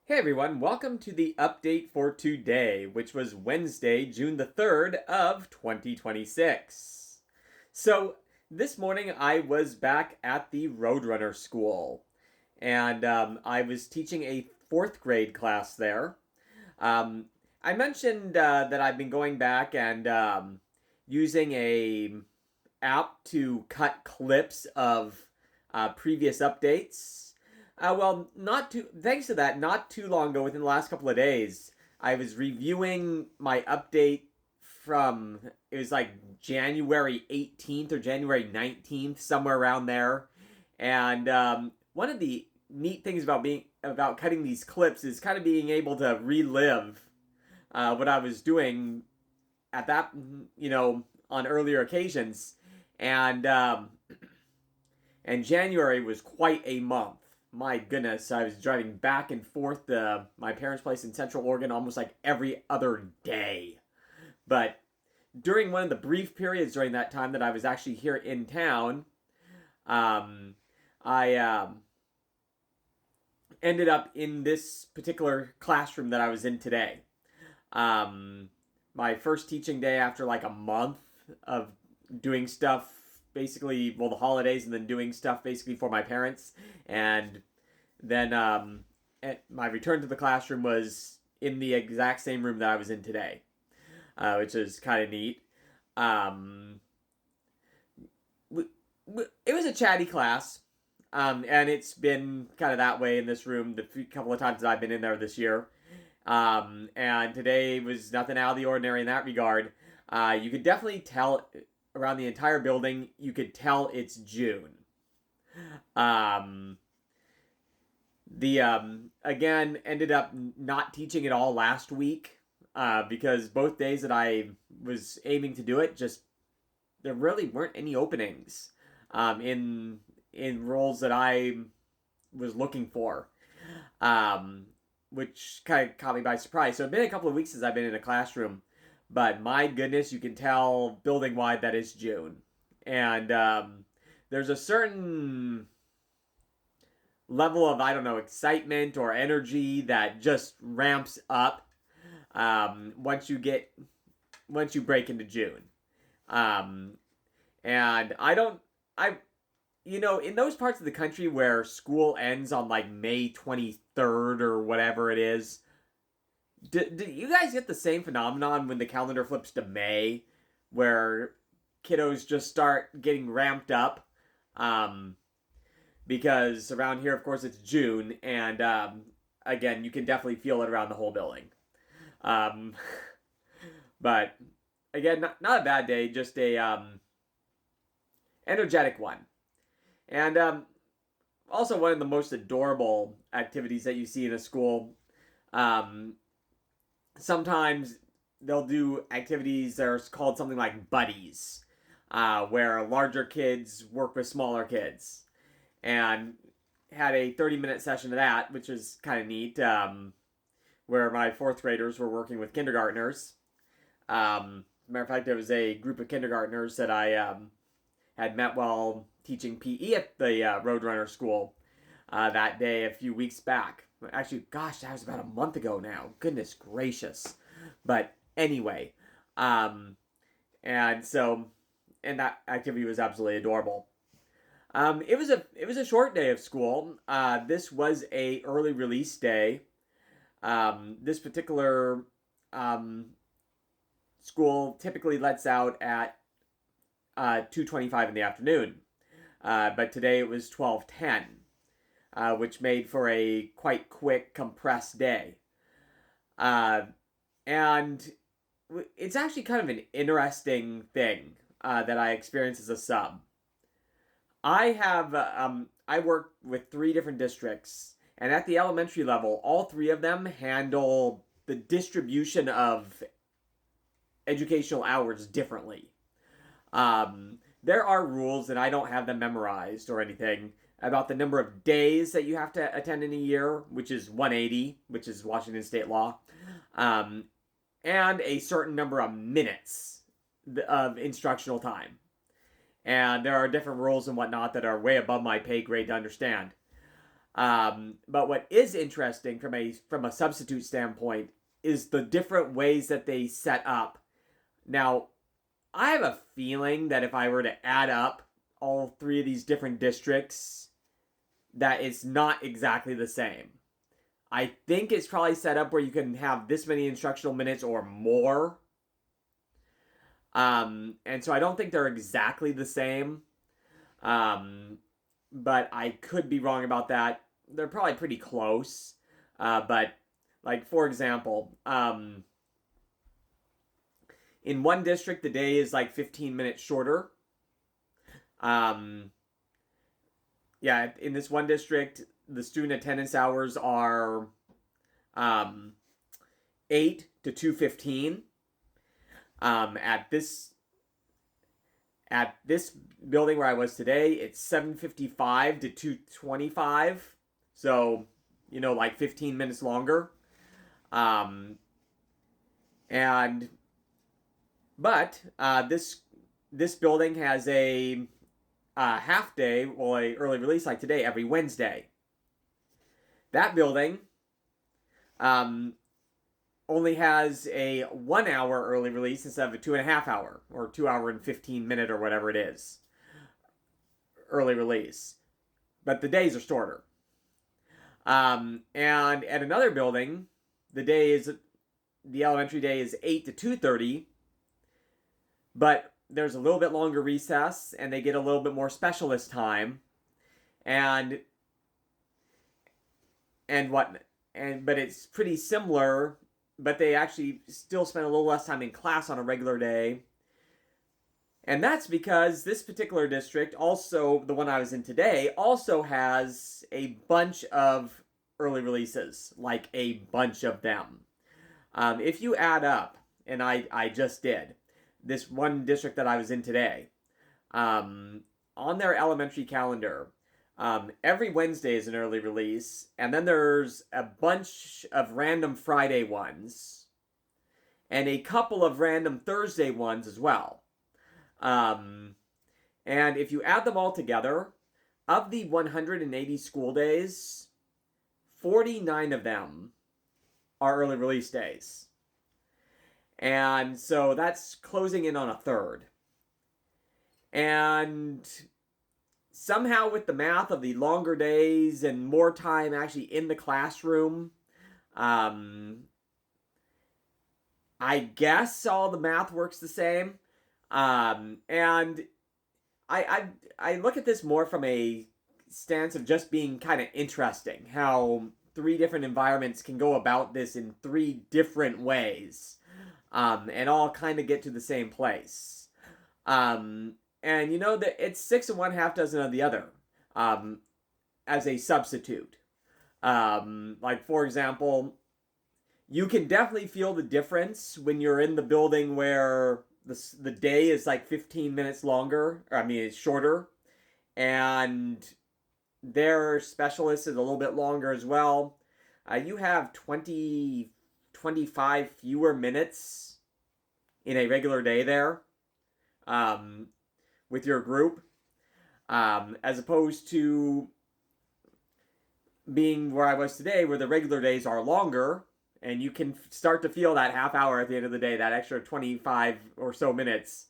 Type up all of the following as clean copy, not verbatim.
Hey everyone, welcome to the update for today, which was Wednesday, June the 3rd of 2026. So, this morning I was back at the Roadrunner School, and I was teaching a fourth grade class there. Um, I mentioned that I've been going back and using a app to cut clips of previous updates. Not too. Thanks to that, not too long ago, within the last couple of days, I was reviewing my update from it was like January 18th or January 19th, somewhere around there. And one of the neat things about cutting these clips is kind of being able to relive what I was doing at that on earlier occasions, and and January was quite a month. My goodness, I was driving back and forth to my parents' place in Central Oregon almost like every other day. But during one of the brief periods during that time that I was actually here in town, I ended up in this particular classroom that I was in today. Um, my first teaching day after like a month of doing stuff, basically, well, the holidays, and then doing stuff basically for my parents. And then my return to the classroom was in the exact same room that I was in today, which is kind of neat. Um, it was a chatty class, and it's been kind of that way in this room the couple of times that I've been in there this year. And today was nothing out of the ordinary in that regard. You could definitely tell around the entire building, you could tell it's June. Um, the Again, ended up not teaching at all last week because both days that I was aiming to do it, just there really weren't any openings in roles that I was looking for. Um, which kind of caught me by surprise. So it's been a couple of weeks since I've been in a classroom, but my goodness, you can tell building wide that it's June, and there's a certain level of excitement or energy that just ramps up once you break into June, um, and I in those parts of the country where school ends on like May 23rd or whatever it is, do you guys get the same phenomenon when the calendar flips to May, where kiddos just start getting ramped up? Um, because around here, of course, it's June, and again, you can definitely feel it around the whole building. Um, but again, not a bad day, just a energetic one. And also, one of the most adorable activities that you see in a school. Um, Sometimes they'll do activities that are called something like buddies, where larger kids work with smaller kids. And had a 30-minute session of that, which is kind of neat, where my fourth graders were working with kindergartners. Matter of fact, there was a group of kindergartners that I had met while teaching PE at the Roadrunner School that day a few weeks back. Actually, gosh, that was about a month ago now. Goodness gracious. But anyway, um, and so, and that activity was absolutely adorable. It was a short day of school. This was a early release day. This particular um, school typically lets out at 2:25 in the afternoon, but today it was 12:10, which made for a quite quick, compressed day. Uh, and it's actually kind of an interesting thing that I experienced as a sub. I work with three different districts, and at the elementary level, all three of them handle the distribution of educational hours differently. There are rules, and I don't have them memorized or anything, about the number of days that you have to attend in a year, which is 180, which is Washington state law, um, and a certain number of minutes of instructional time. And there are different rules and whatnot that are way above my pay grade to understand. But what is interesting from a substitute standpoint is the different ways that they set up. Now, I have a feeling that if I were to add up all three of these different districts, that it's not exactly the same. I think it's probably set up where you can have this many instructional minutes or more. And so I don't think they're exactly the same. But I could be wrong about that. They're probably pretty close. But, like, for example, in one district, the day is like 15 minutes shorter. Yeah, in this one district, the student attendance hours are 8 to 2:15. At this building where I was today, it's 7:55 to 2:25. So, like 15 minutes longer. This building has a half day, well, a early release like today every Wednesday. That building only has a 1 hour early release instead of a 2.5 hour or 2 hour and 15 minute or whatever it is early release. But the days are shorter. And at another building, the elementary day is 8 to 2:30, but there's a little bit longer recess and they get a little bit more specialist time. But it's pretty similar, but they actually still spend a little less time in class on a regular day. And that's because this particular district, also the one I was in today, also has a bunch of early releases, like a bunch of them. If you add up, and I just did, this one district that I was in today, on their elementary calendar, every Wednesday is an early release, and then there's a bunch of random Friday ones, and a couple of random Thursday ones as well. And if you add them all together, of the 180 school days, 49 of them are early release days. And so that's closing in on a third. And somehow with the math of the longer days and more time actually in the classroom, I guess all the math works the same. And I look at this more from a stance of just being kind of interesting, how three different environments can go about this in three different ways, and all kind of get to the same place. And that it's 6 of one, half dozen of the other, as a substitute. Like, for example, you can definitely feel the difference when you're in the building where the day is like 15 minutes longer. It's shorter. And their specialist is a little bit longer as well. You have 25 fewer minutes in a regular day there, with your group, as opposed to being where I was today, where the regular days are longer, and you can start to feel that half hour at the end of the day, that extra 25 or so minutes.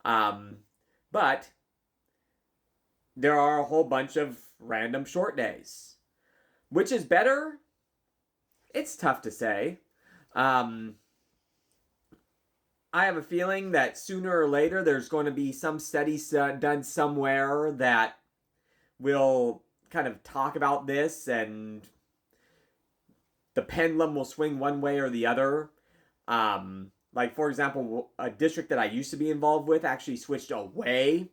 But there are a whole bunch of random short days. Which is better? It's tough to say. I have a feeling that sooner or later there's going to be some study done somewhere that will kind of talk about this, and the pendulum will swing one way or the other. Like, for example, a district that I used to be involved with actually switched away.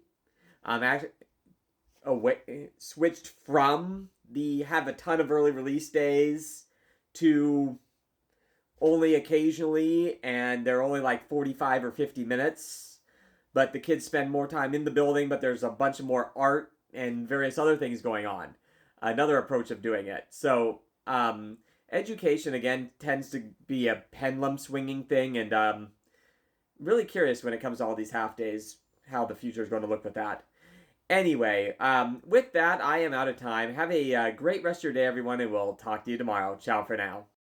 Switched from have a ton of early release days to only occasionally, and they're only like 45 or 50 minutes. But the kids spend more time in the building, but there's a bunch of more art and various other things going on. Another approach of doing it. So, education, again, tends to be a pendulum swinging thing, and really curious when it comes to all these half days, how the future is going to look with that. Anyway, with that, I am out of time. Have a great rest of your day, everyone, and we'll talk to you tomorrow. Ciao for now.